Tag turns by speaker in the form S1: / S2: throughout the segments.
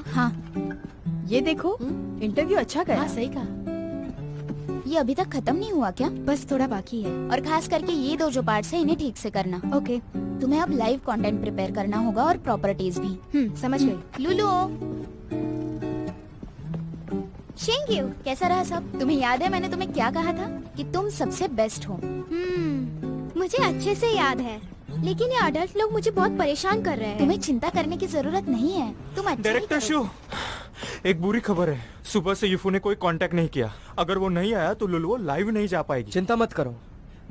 S1: हाँ,
S2: ये देखो, इंटरव्यू अच्छा गया।
S1: हाँ सही कहा। ये अभी तक खत्म नहीं हुआ क्या?
S2: बस थोड़ा बाकी है।
S1: और खास करके ये दो जो पार्ट्स हैं इन्हें ठीक से करना।
S2: ओके।
S1: तुम्हें अब लाइव कंटेंट प्रिपेयर करना होगा और प्रॉपर्टीज भी।
S2: समझ गई।
S1: लुलु, शिंग्यू, कैसा रहा सब? तुम्हें याद है मैंने तुम्हें क्या कहा था कि तुम सबसे बेस्ट हो?
S3: मुझे अच्छे से याद है, लेकिन ये अडल्ट लोग मुझे बहुत परेशान कर रहे हैं।
S1: तुम्हें चिंता करने की जरूरत नहीं है, तुम अच्छा ही
S4: डायरेक्टर
S1: करोगे।
S4: शो, एक बुरी खबर है। सुबह से यूफू ने कोई कांटेक्ट नहीं किया। अगर वो नहीं आया तो लुलु लाइव नहीं जा पाएगी।
S5: चिंता मत करो,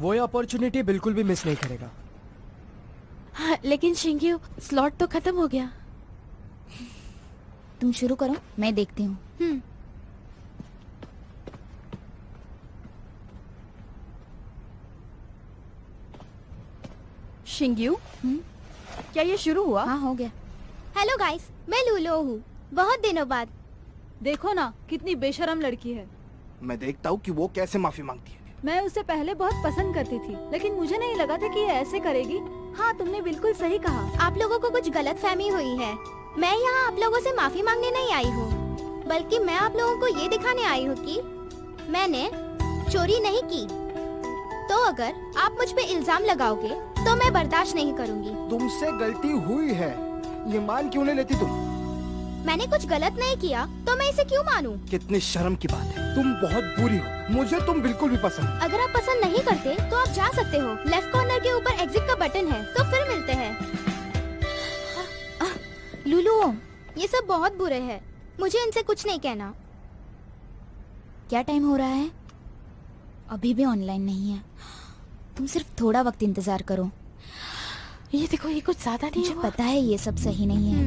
S5: वो ये अपॉर्चुनिटी बिल्कुल भी मिस नहीं करेगा।
S2: हाँ, लेकिन शिंग्यू, स्लॉट तो खत्म हो गया।
S1: तुम शुरू करो, मैं देखती हूँ।
S2: शिंग्यू, क्या ये शुरू हुआ?
S1: हाँ, हो गया।
S3: हेलो गाइस, मैं लूलो हूँ, बहुत दिनों बाद।
S6: देखो ना कितनी बेशरम लड़की है।
S7: मैं देखता हूँ कि वो कैसे माफी मांगती है।
S6: मैं उसे पहले बहुत पसंद करती थी, लेकिन मुझे नहीं लगा था कि ये ऐसे करेगी। हाँ, तुमने बिल्कुल सही कहा।
S3: आप लोगों को कुछ गलतफहमी हुई है। मैं यहाँ आप लोगों से माफी मांगने नहीं आई हूँ, बल्कि मैं आप लोगों को ये दिखाने आई हूँ कि मैंने चोरी नहीं की। तो अगर आप मुझ पे इल्जाम लगाओगे तो मैं बर्दाश्त नहीं करूँगी।
S7: तुमसे गलती हुई है, ये मान क्यों नहीं लेती तुम?
S3: मैंने कुछ गलत नहीं किया तो मैं इसे क्यों मानूं?
S7: कितनी शर्म की बात है। तुम बहुत बुरी हो, मुझे तुम बिल्कुल भी पसंद।
S3: अगर आप पसंद नहीं करते तो आप जा सकते हो। लेफ्ट कॉर्नर के ऊपर एग्जिट का बटन है, तो फिर मिलते हैं।
S1: लुलु,
S3: ये सब बहुत बुरे हैं, मुझे इनसे कुछ नहीं कहना।
S1: क्या टाइम हो रहा है? अभी भी ऑनलाइन नहीं है। तुम सिर्फ थोड़ा वक्त इंतजार करो।
S2: ये देखो, ये कुछ ज्यादा नहीं
S1: मुझे
S2: हुआ?
S1: पता है ये सब सही नहीं है।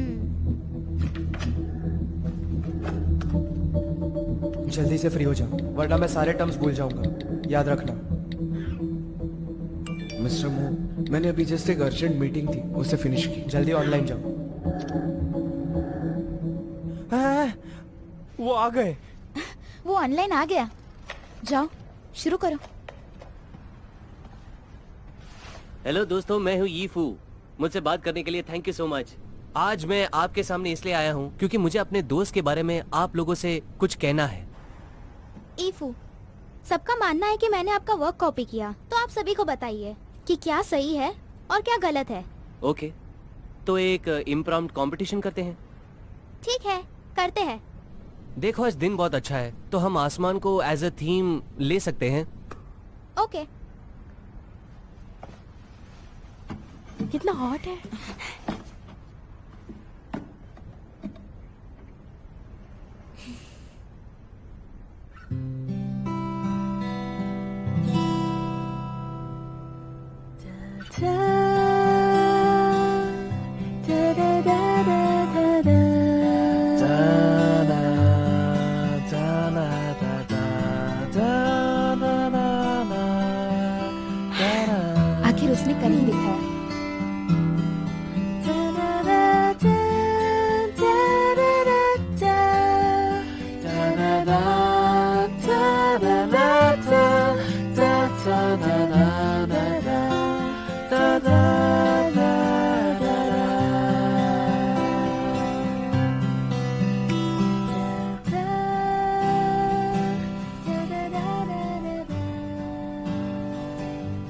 S5: जल्दी से फ्री हो जाओ, वरना मैं सारे टर्म्स भूल जाऊंगा। याद रखना।
S8: मिस्टर मो, मैंने अभी जस्ट एक अर्जेंट मीटिंग थी, उसे फिनिश की।
S5: जल्दी ऑनलाइन जाओ।
S4: वो आ गए।
S1: वो ऑनलाइन आ गया। जाओ, शुरू करो।
S9: हेलो दोस्तों, मैं हूँ यीफू। मुझसे बात करने के लिए थैंक यू सो मच। आज मैं आपके सामने इसलिए आया हूँ क्योंकि मुझे अपने दोस्त के बारे में आप लोगों से कुछ कहना है।
S3: ईफू, सबका मानना है कि मैंने आपका वर्क कॉपी किया, तो आप सभी को बताइए कि क्या सही है और क्या गलत है।
S9: ओके, तो एक इम्प्रॉम्प्ट कंपटीशन करते हैं।
S3: ठीक है, करते हैं।
S9: देखो, आज दिन बहुत अच्छा है, तो हम आसमान को एज अ थीम ले सकते हैं।
S3: ओके।
S2: कितना हॉट है।
S1: आखिर उसने कर ही दिखाया।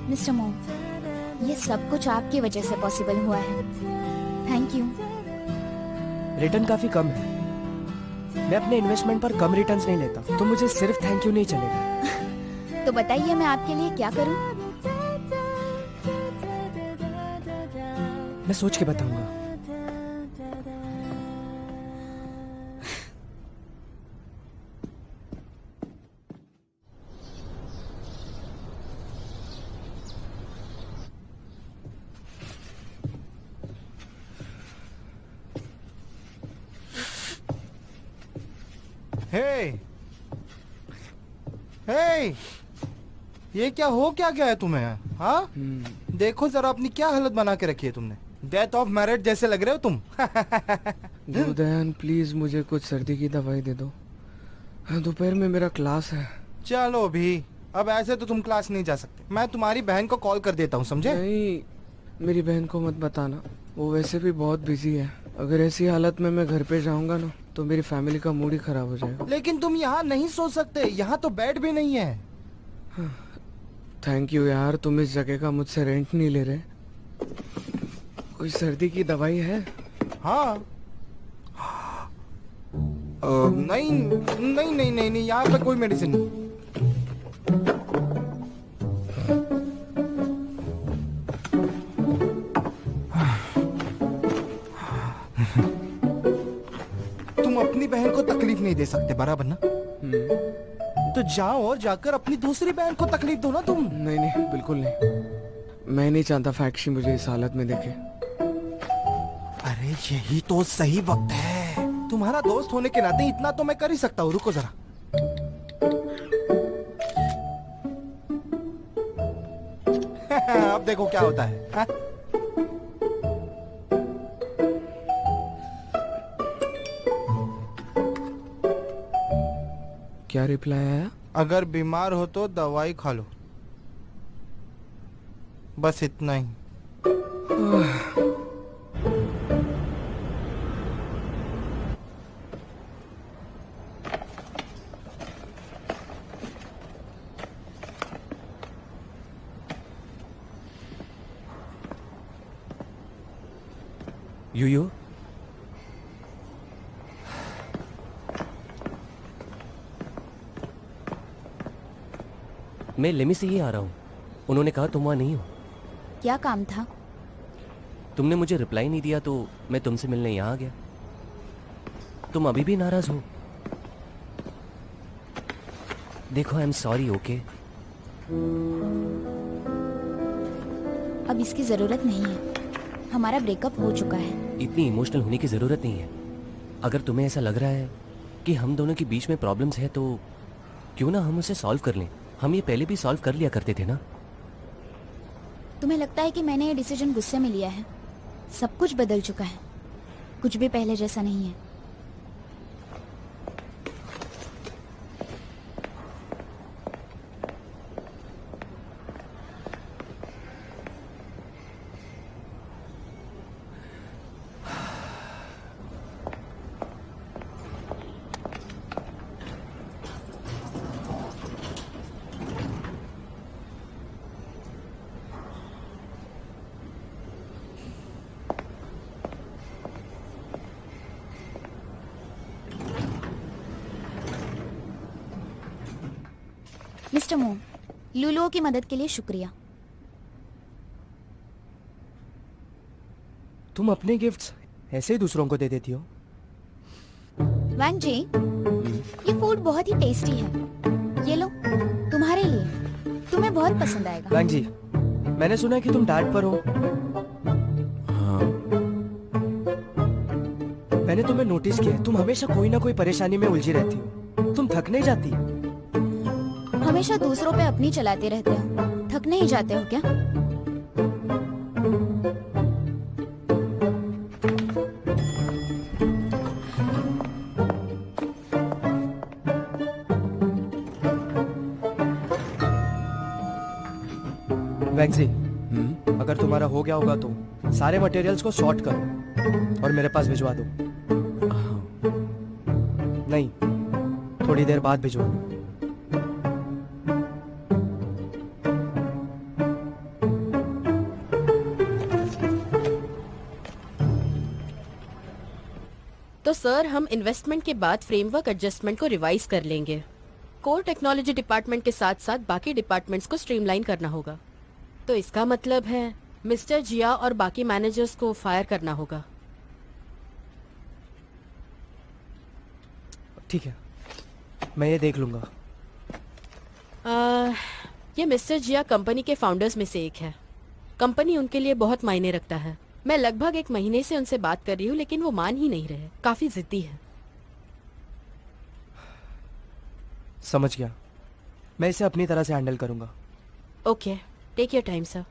S1: मिस्टर मो, ये सब कुछ आपकी वजह से पॉसिबल हुआ है। Thank you.
S5: रिटर्न काफी कम है। मैं अपने इन्वेस्टमेंट पर कम रिटर्न्स नहीं लेता, तो मुझे सिर्फ थैंक यू नहीं चलेगा।
S1: तो बताइए मैं आपके लिए क्या करूं?
S5: मैं सोच के बताऊंगा।
S7: हे, हे, ये क्या हो क्या गया है तुम्हें? हाँ, देखो जरा अपनी क्या हालत बना के रखी है तुमने। डेथ ऑफ मैरिड जैसे लग रहे हो तुम।
S8: गुरुदयान, प्लीज मुझे कुछ सर्दी की दवाई दे दो। दोपहर में मेरा क्लास है।
S7: चलो भी, अब ऐसे तो तुम क्लास नहीं जा सकते। मैं तुम्हारी बहन को कॉल कर देता हूँ, समझे?
S8: नहीं, मेरी बहन को मत बताना, वो वैसे भी बहुत बिजी है। अगर ऐसी हालत में मैं घर पे जाऊंगा ना तो मेरी फैमिली का मूड ही खराब हो जाएगा।
S7: लेकिन तुम यहाँ नहीं सो सकते, यहाँ तो बेड भी नहीं है।
S8: थैंक यू यार, तुम इस जगह का मुझसे रेंट नहीं ले रहे। कोई सर्दी की दवाई है?
S7: हाँ। नहीं नहीं नहीं नहीं नहीं, यहाँ पे कोई मेडिसिन नहीं। तुम अपनी बहन को तकलीफ नहीं दे सकते, बराबर ना? तो जाओ और जाकर अपनी दूसरी बहन को तकलीफ दो ना तुम।
S8: नहीं नहीं, बिल्कुल नहीं। मैं नहीं चाहता फैक्शी मुझे इस हालत में देखे।
S7: अरे यही तो सही वक्त है। तुम्हारा दोस्त होने के नाते इतना तो मैं कर ही सकता हूँ। रुको जरा। अब देखो क्या होता है। हा?
S8: क्या रिप्लाई आया?
S7: अगर बीमार हो तो दवाई खा लो, बस इतना ही।
S9: यूयू, मैं लेमी से ही आ रहा हूँ। उन्होंने कहा तुम वहाँ नहीं हो।
S1: क्या काम था?
S9: तुमने मुझे रिप्लाई नहीं दिया तो मैं तुमसे मिलने यहाँ आ गया। तुम अभी भी नाराज हो? देखो, आई एम सॉरी। ओके,
S1: अब इसकी जरूरत नहीं है, हमारा ब्रेकअप हो चुका है।
S9: इतनी इमोशनल होने की जरूरत नहीं है। अगर तुम्हें ऐसा लग रहा है कि हम दोनों के बीच में प्रॉब्लम्स है तो क्यों ना हम उसे सॉल्व कर लें। हम ये पहले भी सॉल्व कर लिया करते थे ना।
S1: तुम्हें लगता है कि मैंने ये डिसीजन गुस्से में लिया है? सब कुछ बदल चुका है, कुछ भी पहले जैसा नहीं है। मिस्टर मू, लुलुओं की मदद के लिए शुक्रिया।
S5: तुम अपने गिफ्ट्स ऐसे ही दूसरों को दे देती हो।
S1: वैंग जी, ये फूड बहुत ही टेस्टी है। ये लो, तुम्हारे लिए, तुम्हें बहुत पसंद आएगा।
S5: वैंग जी, मैंने सुना है कि तुम डाइट पर हो।
S9: हाँ,
S5: मैंने तुम्हें नोटिस किया है, तुम हमेशा कोई ना कोई परेशानी में उलझी रहती हो। तुम थक नहीं जाती?
S1: हमेशा दूसरों पे अपनी चलाते रहते हो, थक नहीं जाते हो क्या?
S5: वैंग जी, अगर तुम्हारा हो गया होगा तो सारे मटेरियल्स को सॉर्ट करो और मेरे पास भिजवा दो। नहीं, थोड़ी देर बाद भिजवा दो।
S2: तो सर, हम इन्वेस्टमेंट के बाद फ्रेमवर्क एडजस्टमेंट को रिवाइज कर लेंगे। कोर टेक्नोलॉजी डिपार्टमेंट के साथ साथ बाकी डिपार्टमेंट्स को स्ट्रीमलाइन करना होगा। तो इसका मतलब है मिस्टर जिया और बाकी मैनेजर्स को फायर करना होगा।
S5: ठीक है, मैं ये देख लूंगा।
S2: ये मिस्टर जिया कंपनी के फाउंडर्स में से एक है। कंपनी उनके लिए बहुत मायने रखता है। मैं लगभग 1 महीने से उनसे बात कर रही हूँ लेकिन वो मान ही नहीं रहे। काफी जिद्दी है।
S5: समझ गया, मैं इसे अपनी तरह से हैंडल करूंगा।
S2: Okay, take your time sir.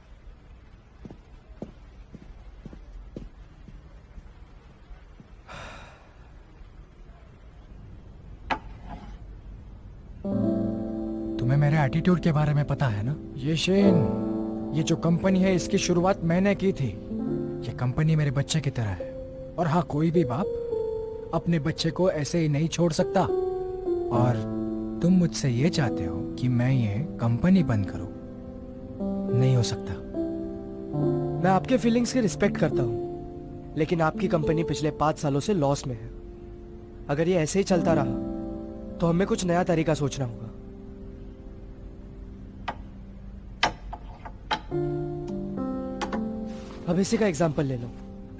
S10: तुम्हें मेरे एटीट्यूड के बारे में पता है ना? ये शेन, ये जो कंपनी है इसकी शुरुआत मैंने की थी। ये कंपनी मेरे बच्चे की तरह है। और हाँ, कोई भी बाप अपने बच्चे को ऐसे ही नहीं छोड़ सकता। और तुम मुझसे ये चाहते हो कि मैं ये कंपनी बंद करूं? नहीं हो सकता।
S5: मैं आपके फीलिंग्स की रिस्पेक्ट करता हूँ, लेकिन आपकी कंपनी पिछले 5 सालों से लॉस में है। अगर ये ऐसे ही चलता रहा तो हमें कुछ नया तरीका सोचना होगा। अब इसी का एग्जाम्पल ले लो।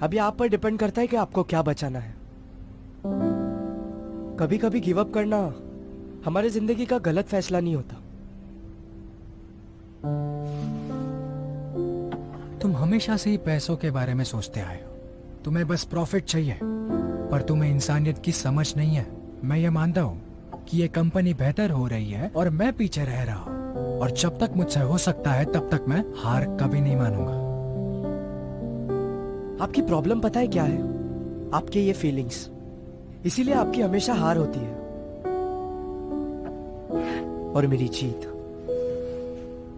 S5: अभी आप पर डिपेंड करता है कि आपको क्या बचाना है। कभी कभी गिव अप करना हमारी जिंदगी का गलत फैसला नहीं होता।
S10: तुम हमेशा से ही पैसों के बारे में सोचते आए हो। तुम्हें बस प्रॉफिट चाहिए, पर तुम्हें इंसानियत की समझ नहीं है। मैं ये मानता हूँ कि ये कंपनी बेहतर हो रही है और मैं पीछे रह रहा हूँ, और जब तक मुझसे हो सकता है तब तक मैं हार कभी नहीं मानूंगा।
S5: आपकी प्रॉब्लम पता है क्या है? आपके ये फीलिंग्स, इसीलिए आपकी हमेशा हार होती है और मेरी जीत।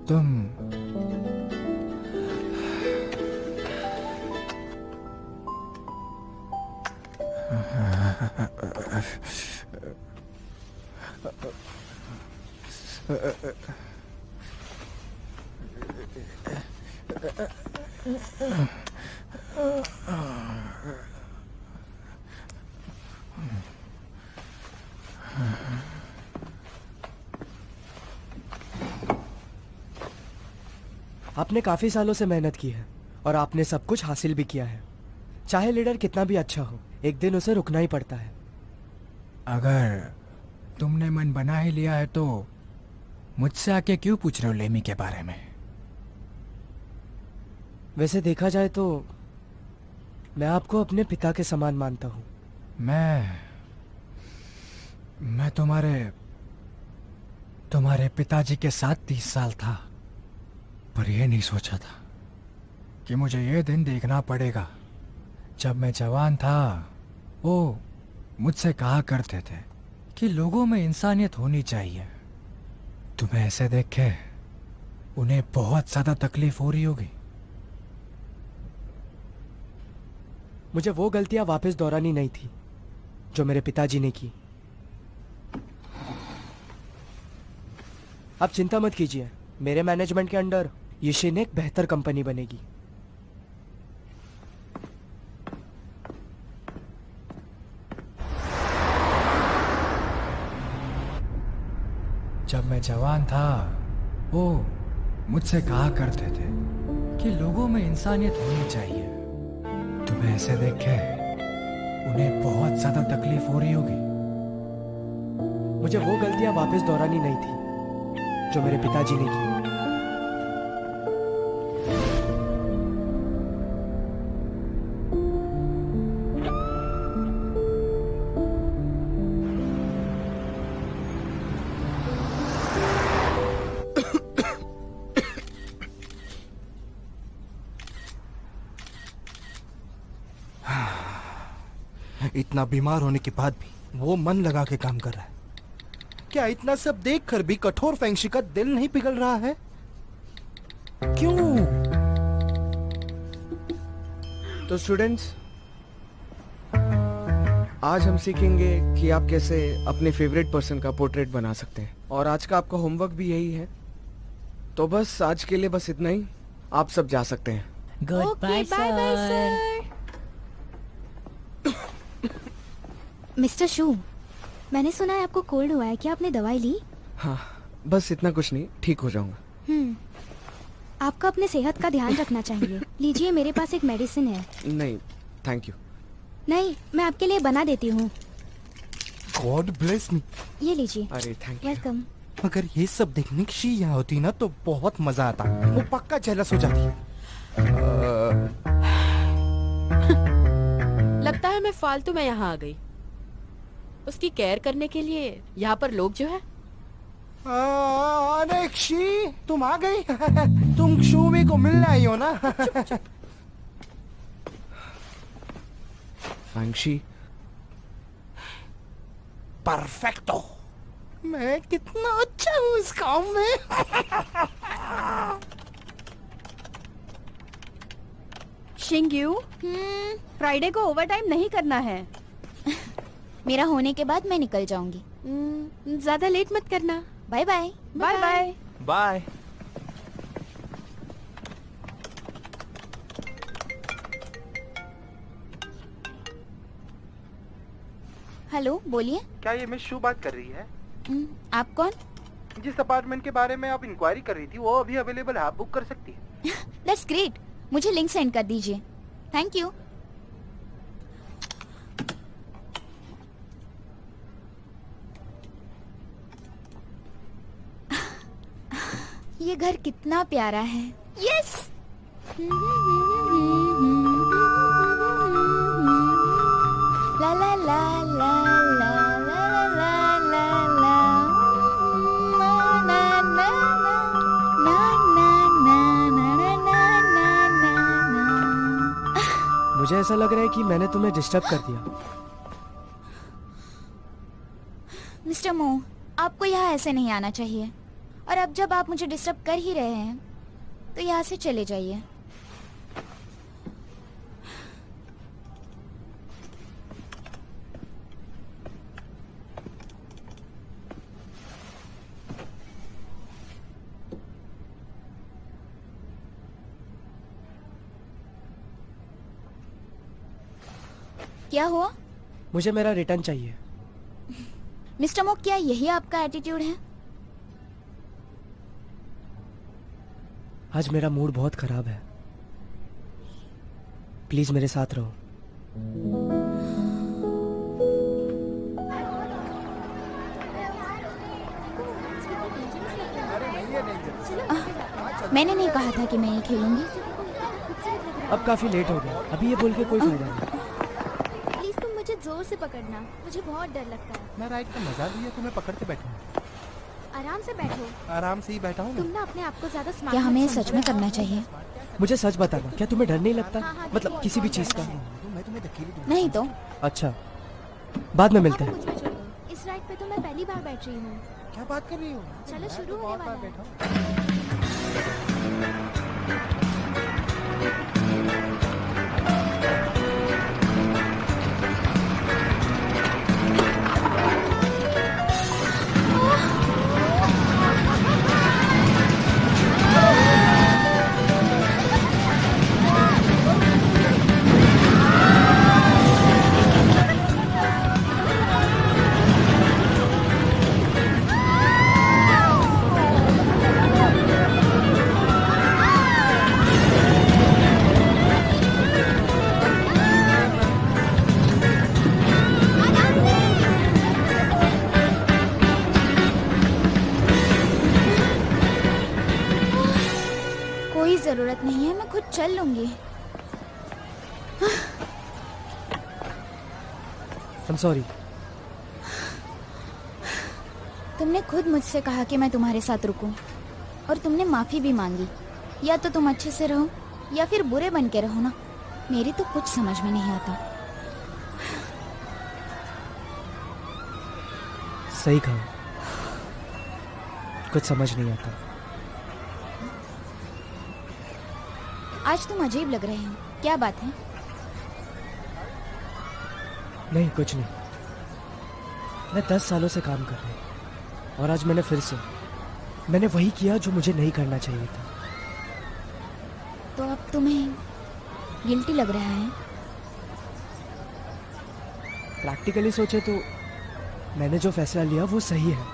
S10: तुम
S5: आपने काफी सालों से मेहनत की है और आपने सब कुछ हासिल भी किया है। चाहे लीडर कितना भी अच्छा हो, एक दिन उसे रुकना ही पड़ता है।
S10: अगर तुमने मन बना ही लिया है तो मुझसे आके क्यों पूछ रहे हो लेमी के बारे में?
S5: वैसे देखा जाए तो मैं आपको अपने पिता के समान मानता हूँ।
S10: मैं तुम्हारे पिताजी के साथ 30 साल था, पर यह नहीं सोचा था कि मुझे ये दिन देखना पड़ेगा। जब मैं जवान था, वो मुझसे कहा करते थे कि लोगों में इंसानियत होनी चाहिए। तुम्हें ऐसे देख के उन्हें बहुत ज्यादा तकलीफ हो रही होगी।
S5: मुझे वो गलतियां वापस दोहरानी नहीं थी जो मेरे पिताजी ने की। आप चिंता मत कीजिए, मेरे मैनेजमेंट के अंडर यशिन एक बेहतर कंपनी बनेगी।
S10: जब मैं जवान था, वो मुझसे कहा करते थे कि लोगों में इंसानियत होनी चाहिए। तुम्हें ऐसे देख के उन्हें बहुत ज्यादा तकलीफ हो रही होगी।
S5: मुझे वो गलतियां वापस दोहरानी नहीं थी जो मेरे पिताजी ने की।
S7: इतना बीमार होने के बाद भी वो मन लगा के काम कर रहा है। क्या इतना सब देखकर भी कठोर फेंगशी का दिल नहीं पिघल रहा है? क्यों?
S8: तो स्टूडेंट्स, आज हम सीखेंगे कि आप कैसे अपने फेवरेट पर्सन का पोर्ट्रेट बना सकते हैं, और आज का आपका होमवर्क भी यही है। तो बस आज के लिए बस इतना ही। आप सब जा सकते हैं।
S1: Good bye sir. Mister Shu, मैंने सुना है आपको कोल्ड हुआ है, क्या आपने दवाई ली?
S8: हाँ, बस इतना, कुछ नहीं, ठीक हो जाऊंगा।
S1: आपको अपने सेहत का ध्यान रखना चाहिए। लीजिए, मेरे पास एक मेडिसिन है।
S8: नहीं, थैंक यू।
S1: नहीं, मैं आपके लिए बना देती हूँ।
S7: God bless me.
S1: ये लीजिए।
S8: अरे थैंक यू।
S1: वेलकम।
S7: अगर ये सब देखने की शी यहाँ होती ना तो बहुत मजा आता। वो पक्का जेलस हो जाती।
S2: लगता है मैं फालतू में यहाँ आ गई। उसकी केयर करने के लिए यहाँ पर लोग जो है।
S7: अरे शी, तुम आ गई। तुम शूवी को मिलने आई हो ना?
S8: फैंगशी,
S7: परफेक्टो। मैं कितना अच्छा हूँ इस काम में।
S6: शिंग्यू, फ्राइडे को ओवरटाइम नहीं करना है।
S1: मेरा होने के बाद मैं निकल जाऊंगी।
S2: ज्यादा लेट मत करना।
S1: Bye bye.
S6: Bye bye.
S4: Bye.
S1: Hello, बोलिए।
S7: क्या ये मिस शू बात कर रही है?
S1: आप कौन?
S7: जिस अपार्टमेंट के बारे में आप इंक्वायरी कर रही थी वो अभी अवेलेबल है, आप बुक कर सकती है।
S1: That's great. मुझे लिंक सेंड कर दीजिए। Thank you. ये घर कितना प्यारा है। यस। ला ला ला ला ला ला ला ला ला ना ना ना ना ना ना ना ना ना।
S5: मुझे ऐसा लग रहा है कि मैंने तुम्हें डिस्टर्ब कर दिया।
S1: मिस्टर मो, आपको यहाँ ऐसे नहीं आना चाहिए। और अब जब आप मुझे डिस्टर्ब कर ही रहे हैं तो यहाँ से चले जाइए। क्या हुआ?
S5: मुझे मेरा रिटर्न चाहिए।
S1: मिस्टर मो, क्या यही आपका एटीट्यूड है?
S5: आज मेरा मूड बहुत खराब है। प्लीज मेरे साथ रहो।
S1: मैंने नहीं कहा था कि मैं ये खेलूंगी।
S5: अब काफी लेट हो गया, अभी ये बोल के कोई फायदा नहीं।
S3: प्लीज तुम मुझे जोर से पकड़ना, मुझे बहुत डर लगता है।
S7: मैं राइड का मजा लिया, तुम्हें पकड़ के बैठूं।
S3: आराम से बैठो।
S7: आराम से ही बैठा हूँ।
S3: तुम ना अपने आप को ज्यादा स्मार्ट
S1: क्या हमें सच में करना चाहिए?
S5: मुझे सच बताना, क्या तुम्हें डर नहीं लगता? मतलब किसी भी चीज का?
S7: मैं तुम्हें धकेली दूंगा।
S1: नहीं तो।
S5: अच्छा, बाद में मिलते हैं।
S3: मुझ पे छोड़ दो। इस राइड पे तो मैं पहली बार बैठ रही हूँ।
S7: क्या बात कर रही हो?
S3: चलो शुरू होने वाला है।
S7: बैठा हूँ।
S1: कोई जरूरत नहीं है, मैं खुद चल लूंगी।
S5: I'm sorry।
S1: तुमने खुद मुझसे कहा कि मैं तुम्हारे साथ रुकूं, और तुमने माफी भी मांगी। या तो तुम अच्छे से रहो या फिर बुरे बन के रहो ना। मेरी तो कुछ समझ में नहीं आता।
S5: सही कहा, कुछ समझ नहीं आता।
S1: आज तुम अजीब लग रहे हो, क्या बात है?
S5: नहीं, कुछ नहीं। मैं 10 सालों से काम कर रहा हूँ और आज मैंने वही किया जो मुझे नहीं करना चाहिए था।
S1: तो अब तुम्हें गिल्टी लग रहा है?
S5: प्रैक्टिकली सोचे तो मैंने जो फैसला लिया वो सही है,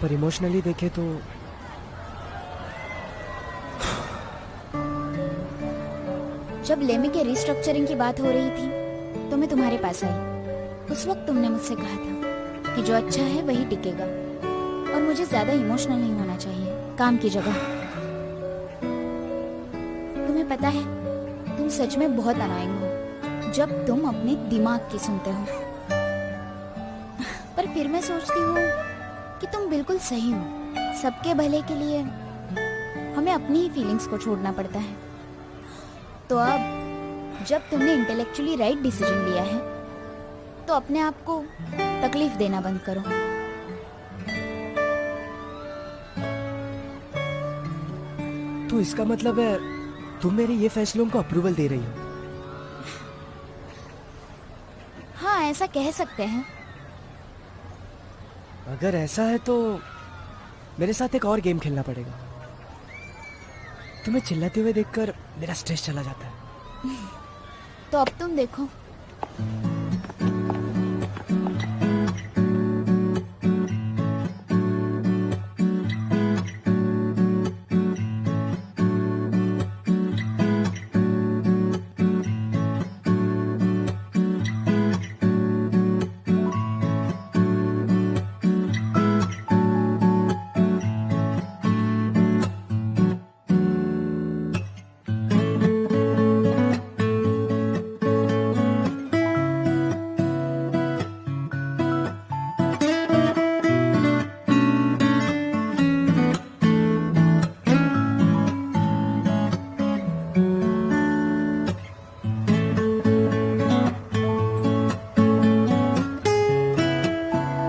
S5: पर इमोशनली देखे तो
S1: जब लेमी के रिस्ट्रक्चरिंग की बात हो रही थी तो मैं तुम्हारे पास आई। उस वक्त तुमने मुझसे कहा था कि जो अच्छा है वही टिकेगा और मुझे ज्यादा इमोशनल नहीं होना चाहिए काम की जगह। तुम्हें पता है, तुम सच में बहुत अनाइंग हो जब तुम अपने दिमाग की सुनते हो। पर फिर मैं सोचती हूँ कि तुम बिल्कुल सही हो। सबके भले के लिए हमें अपनी ही फीलिंग्स को छोड़ना पड़ता है। तो अब जब तुमने इंटेलेक्चुअली राइट डिसीजन लिया है तो अपने आप को तकलीफ देना बंद करो।
S5: तो इसका मतलब है तुम मेरे ये फैसलों को अप्रूवल दे रही हो।
S1: हाँ, ऐसा कह सकते हैं।
S5: अगर ऐसा है तो मेरे साथ एक और गेम खेलना पड़ेगा। तुम्हें चिल्लाते हुए देखकर मेरा स्ट्रेस चला जाता है।
S1: तो अब तुम देखो।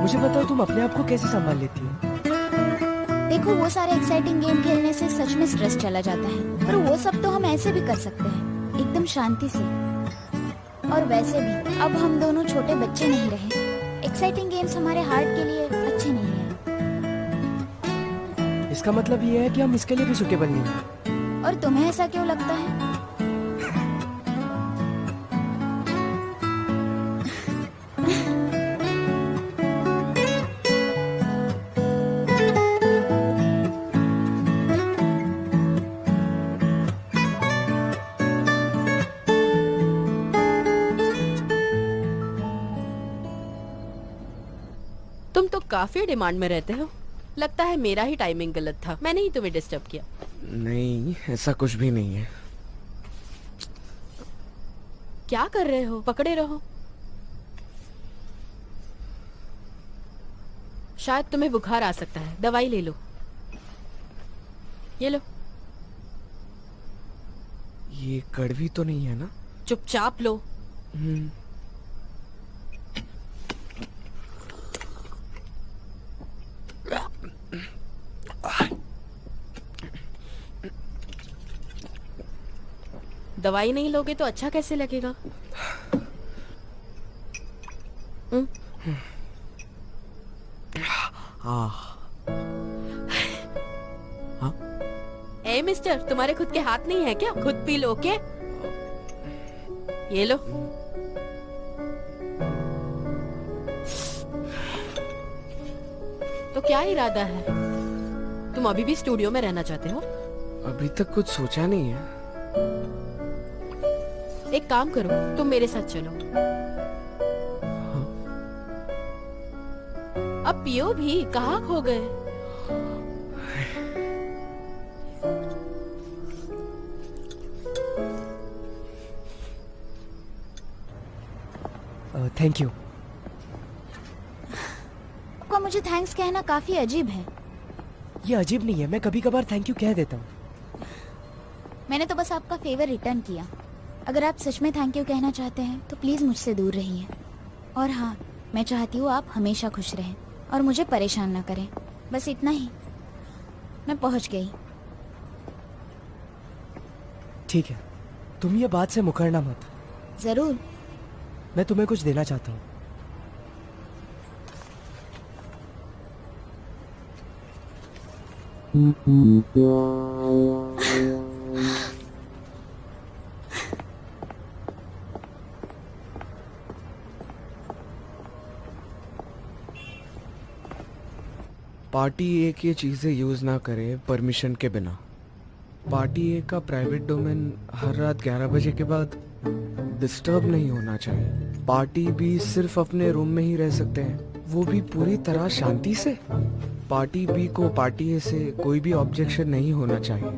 S5: मुझे बताओ, तुम अपने आप को कैसे संभाल लेती हो?
S1: देखो, वो सारे एक्साइटिंग गेम खेलने से सच में स्ट्रेस चला जाता है, पर वो सब तो हम ऐसे भी कर सकते हैं, एकदम शांति से। और वैसे भी अब हम दोनों छोटे बच्चे नहीं रहे। एक्साइटिंग गेम्स हमारे हार्ट के लिए अच्छे नहीं है।
S5: इसका मतलब ये है कि हम इसके लिए भी सुटेबल नहीं हैं।
S1: और तुम्हें ऐसा क्यों लगता है?
S2: तुम तो काफी डिमांड में रहते हो। लगता है मेरा ही टाइमिंग गलत था, मैंने ही तुम्हें डिस्टर्ब किया।
S8: नहीं, ऐसा कुछ भी नहीं है।
S2: क्या कर रहे हो? पकड़े रहो। शायद तुम्हें बुखार आ सकता है, दवाई ले लो। ये लो।
S8: ये कड़वी तो नहीं है ना?
S2: चुपचाप लो। दवाई नहीं लोगे तो अच्छा कैसे लगेगा? ए मिस्टर, तुम्हारे खुद के हाथ नहीं है क्या? खुद पी लो के। ये लो। तो क्या इरादा है? तुम अभी भी स्टूडियो में रहना चाहते हो?
S8: अभी तक कुछ सोचा नहीं है।
S2: एक काम करो, तुम मेरे साथ चलो। अब पियो भी। कहाँ खो गए?
S5: Thank you.
S1: आपका मुझे थैंक्स कहना काफी अजीब है।
S5: ये अजीब नहीं है, मैं कभी कभार थैंक यू कह देता हूँ।
S1: मैंने तो बस आपका फेवर रिटर्न किया। अगर आप सच में थैंक यू कहना चाहते हैं तो प्लीज मुझसे दूर रहिए। और हाँ, मैं चाहती हूँ आप हमेशा खुश रहें और मुझे परेशान ना करें। बस इतना ही। मैं पहुँच गई।
S5: ठीक है, तुम ये बात से मुकरना मत।
S1: जरूर।
S5: मैं तुम्हें कुछ देना चाहता हूँ।
S8: पार्टी ए की चीजें यूज ना करे परमिशन के बिना। पार्टी ए का प्राइवेट डोमेन हर रात 11 बजे के बाद डिस्टर्ब नहीं होना चाहिए। पार्टी बी सिर्फ अपने रूम में ही रह सकते हैं, वो भी पूरी तरह शांति से। पार्टी बी को पार्टी ए से कोई भी ऑब्जेक्शन नहीं होना चाहिए।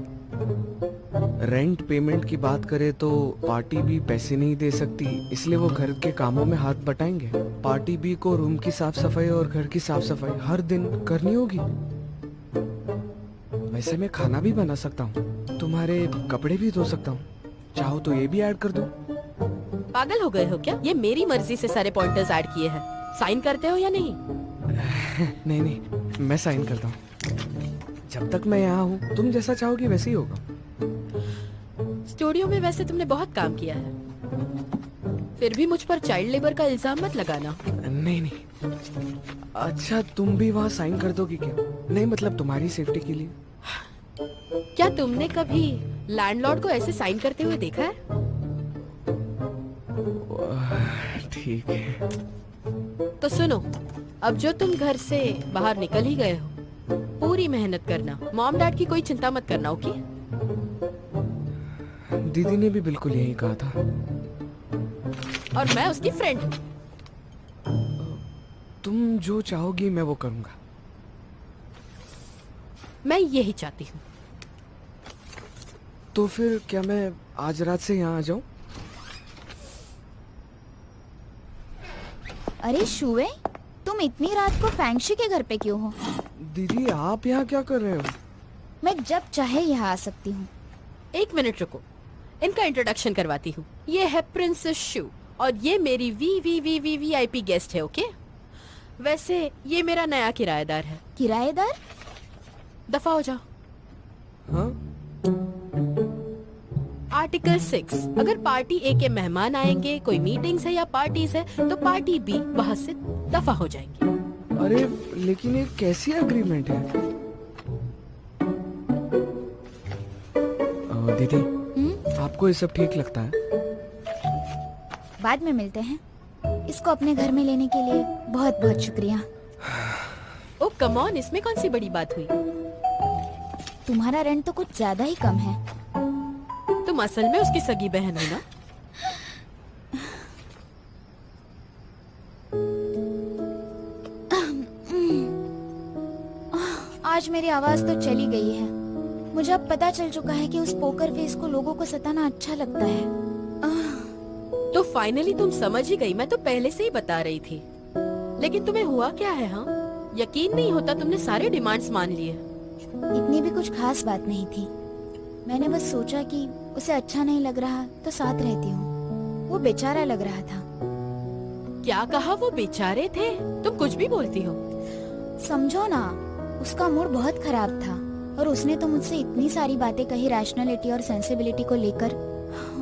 S8: रेंट पेमेंट की बात करें तो पार्टी बी पैसे नहीं दे सकती, इसलिए वो घर के कामों में हाथ बटाएंगे। पार्टी बी को रूम की साफ सफाई और घर की साफ सफाई हर दिन करनी होगी। वैसे मैं खाना भी बना सकता हूँ, तुम्हारे कपड़े भी धो सकता हूँ, चाहो तो ये भी ऐड कर दूँ।
S2: पागल हो गए हो क्या? ये मेरी मर्जी से सारे पॉइंटर्स ऐड किए हैं। साइन करते हो या नहीं?
S8: नहीं नहीं, मैं साइन करता हूँ। जब तक मैं यहाँ हूँ तुम जैसा चाहोगी वैसे ही होगा।
S2: स्टूडियो में वैसे तुमने बहुत काम किया है, फिर भी मुझ पर चाइल्ड लेबर का इल्जाम मत लगाना।
S8: नहीं नहीं, अच्छा तुम भी वहाँ साइन कर दोगी क्या? नहीं मतलब तुम्हारी सेफ्टी के लिए।
S2: क्या तुमने कभी लैंडलॉर्ड को ऐसे साइन करते हुए देखा है?
S8: ठीक है।
S2: तो सुनो, अब जो तुम घर से बाहर निकल ही गए हो, पूरी मेहनत करना, मॉम डैड की कोई चिंता मत करना, ओके?
S8: दीदी ने भी बिल्कुल यही कहा था।
S2: और मैं उसकी फ्रेंड हूँ।
S8: तुम जो चाहोगी मैं वो करूँगा।
S2: मैं यही चाहती हूँ।
S8: तो फिर क्या मैं आज रात से यहाँ आ जाऊँ?
S1: अरे शुवे, तुम इतनी रात को फैंगशी के घर पे क्यों हो?
S8: दीदी आप यहाँ क्या कर रहे हो?
S1: मैं जब चाहे यहाँ आ सकती हूँ।
S2: एक मिनट रुको, इनका इंट्रोडक्शन करवाती हूँ। ये है प्रिंसेस शू और ये मेरी वीआईपी गेस्ट है, ओके? वैसे ये मेरा नया किराएदार है।
S1: किराएदार?
S2: दफा हो जाओ।
S8: हाँ?
S2: आर्टिकल 6, अगर पार्टी ए के मेहमान आएंगे, कोई मीटिंग्स है या पार्टीज है, तो पार्टी बी वहाँ से दफा हो जाएंगे।
S8: अरे लेकिन ये कैसी एग्रीमेंट है? दीदी आपको ये सब ठीक लगता है?
S1: बाद में मिलते हैं। इसको अपने घर में लेने के लिए बहुत बहुत शुक्रिया।
S2: ओ कम ऑन, इसमें कौन सी बड़ी बात हुई?
S1: तुम्हारा रेंट तो कुछ ज्यादा ही कम है।
S2: तुम असल में उसकी सगी बहन हो ना?
S1: आज मेरी आवाज तो चली गई है। मुझे अब पता चल चुका है कि उस पोकर फेस को लोगों को सताना अच्छा लगता है।
S2: तो फाइनली तुम समझ ही गई। मैं तो पहले से ही बता रही थी। लेकिन तुम्हें हुआ क्या है? हाँ, यकीन नहीं होता तुमने सारे डिमांड्स मान लिए।
S1: इतनी भी कुछ खास बात नहीं थी। मैंने बस सोचा कि उसे अच्छा नहीं लग रहा तो साथ रहती हूँ। वो बेचारा लग रहा था।
S2: क्या कहा? वो बेचारे थे? तुम कुछ भी बोलती हो।
S1: समझो ना, उसका मूड बहुत खराब था और उसने तो मुझसे इतनी सारी बातें कही रैशनैलिटी और सेंसिबिलिटी को लेकर।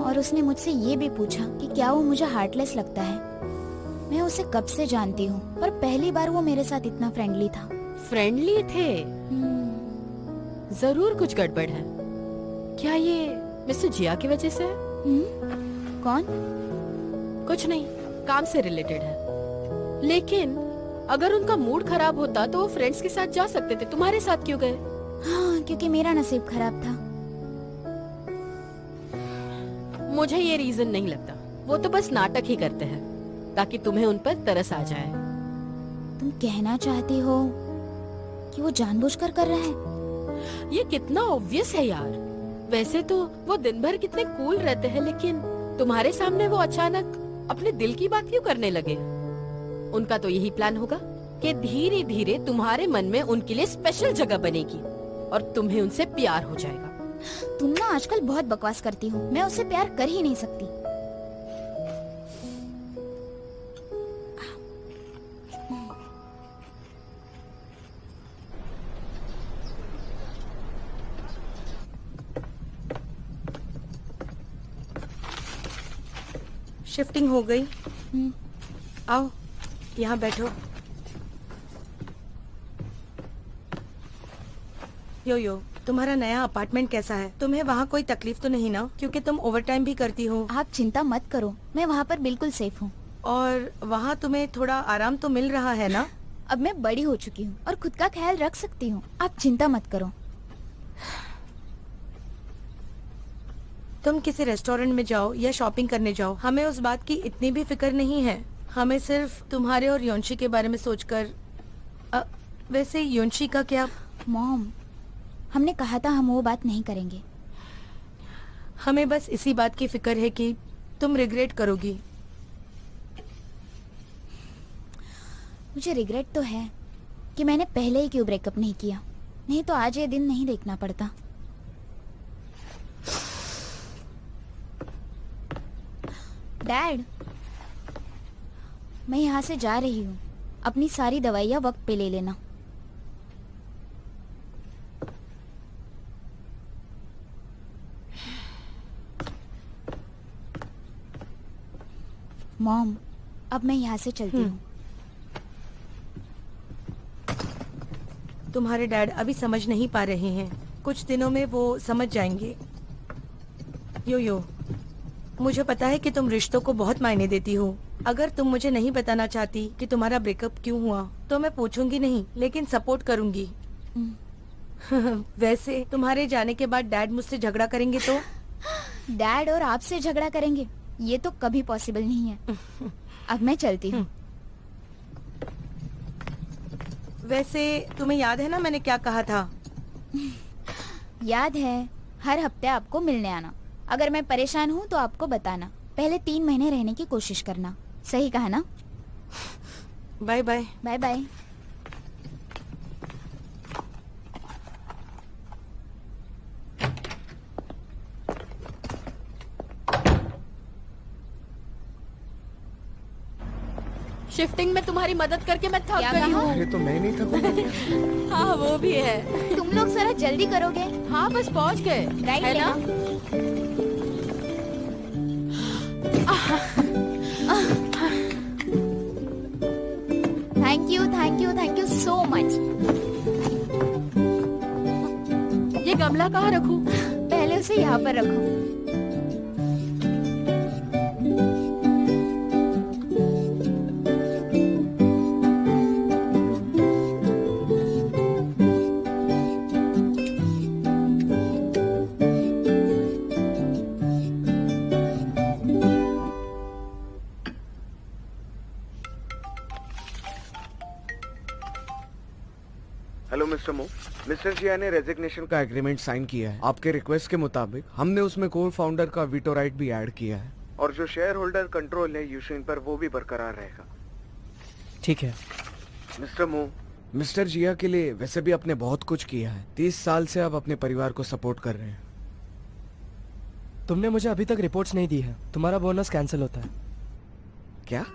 S1: और उसने मुझसे ये भी पूछा कि क्या वो मुझे हार्टलेस लगता है। मैं उसे कब से जानती हूँ, पर पहली बार वो मेरे साथ इतना फ्रेंडली था।
S2: फ्रेंडली थे? जरूर कुछ गड़बड़ है। क्या ये मिस्टर जिया की वजह से है?
S1: कौन?
S2: कुछ नहीं, काम से रिलेटेड है। लेकिन अगर उनका मूड खराब होता तो वो फ्रेंड्स के साथ जा सकते थे, तुम्हारे साथ क्यों गए?
S1: हाँ, क्योंकि मेरा नसीब खराब था।
S2: मुझे ये रीजन नहीं लगता। वो तो बस नाटक ही करते हैं ताकि तुम्हें उन पर तरस आ जाए।
S1: तुम कहना चाहती हो कि वो जानबूझकर कर रहा है?
S2: ये कितना ऑब्वियस है यार। वैसे तो वो दिन भर कितने कूल रहते हैं, लेकिन तुम्हारे सामने वो अचानक अपने दिल की बात क्यों करने लगे? उनका तो यही प्लान होगा कि धीरे धीरे तुम्हारे मन में उनके लिए स्पेशल जगह बनेगी और तुम्हें उनसे प्यार हो जाएगा।
S1: तुम ना आजकल बहुत बकवास करती हो। मैं उससे प्यार कर ही नहीं सकती।
S11: शिफ्टिंग हो गई। आओ यहाँ बैठो। यो तुम्हारा नया अपार्टमेंट कैसा है? तुम्हें वहाँ कोई तकलीफ तो नहीं ना? क्योंकि तुम ओवरटाइम भी करती हो।
S1: आप चिंता मत करो, मैं वहाँ पर बिल्कुल सेफ हूँ।
S11: और वहाँ तुम्हें थोड़ा आराम तो मिल रहा है ना?
S1: अब मैं बड़ी हो चुकी हूँ और खुद का ख्याल रख सकती हूँ। आप चिंता मत करो।
S11: तुम किसी रेस्टोरेंट में जाओ या शॉपिंग करने जाओ, हमें उस बात की इतनी भी फिक्र नहीं है। हमें सिर्फ तुम्हारे और योंशी के बारे में सोचकर। वैसे योंशी का क्या?
S1: मॉम, हमने कहा था हम वो बात नहीं करेंगे।
S11: हमें बस इसी बात की फिक्र है कि तुम रिग्रेट करोगी।
S1: मुझे रिग्रेट तो है कि मैंने पहले ही क्यों ब्रेकअप नहीं किया, नहीं तो आज ये दिन नहीं देखना पड़ता। डैड, मैं यहाँ से जा रही हूँ। अपनी सारी दवाइयाँ वक्त पे ले लेना। मॉम, अब मैं यहाँ से चलती हूँ।
S11: तुम्हारे डैड अभी समझ नहीं पा रहे हैं, कुछ दिनों में वो समझ जाएंगे। यो मुझे पता है कि तुम रिश्तों को बहुत मायने देती हो। अगर तुम मुझे नहीं बताना चाहती कि तुम्हारा ब्रेकअप क्यों हुआ तो मैं पूछूंगी नहीं, लेकिन सपोर्ट करूंगी। वैसे तुम्हारे जाने के बाद डैड मुझसे झगड़ा करेंगे तो?
S1: डैड और आपसे झगड़ा करेंगे ये तो कभी पॉसिबल नहीं है। अब मैं चलती हूँ।
S11: वैसे तुम्हें याद है ना मैंने क्या कहा था?
S1: याद है, हर हफ्ते आपको मिलने आना। अगर मैं परेशान हूँ तो आपको बताना। पहले 3 महीने रहने की कोशिश करना। सही कहा ना?
S11: Bye bye.
S1: Bye bye.
S2: Shifting में तुम्हारी मदद करके मैं थक
S1: क्या
S2: गई
S1: कहा?
S2: हूँ।
S8: अरे तो मैं नहीं थकूंगा।
S2: हाँ वो भी है।
S1: तुम लोग जरा जल्दी करोगे?
S2: हाँ बस पहुँच गए,
S1: राइट
S2: है ना?
S1: Thank you so much.
S2: ये गमला कहाँ रखूं?
S1: पहले उसे यहाँ पर रखो।
S8: हेलो मिस्टर मो, मिस्टर जिया ने रेजिग्नेशन का एग्रीमेंट साइन किया है। आपके रिक्वेस्ट के मुताबिक हमने उसमें कोर फाउंडर का वीटो राइट भी ऐड किया है और जो शेयर होल्डर कंट्रोल है यूशिन पर वो भी बरकरार रहेगा।
S5: ठीक है
S8: मिस्टर मो, मिस्टर जिया के लिए वैसे भी आपने बहुत कुछ किया है। 30 साल से आप अपने परिवार को सपोर्ट कर रहे हैं।
S5: तुमने मुझे अभी तक रिपोर्ट्स नहीं दी है। तुम्हारा बोनस कैंसिल होता है।
S8: क्या?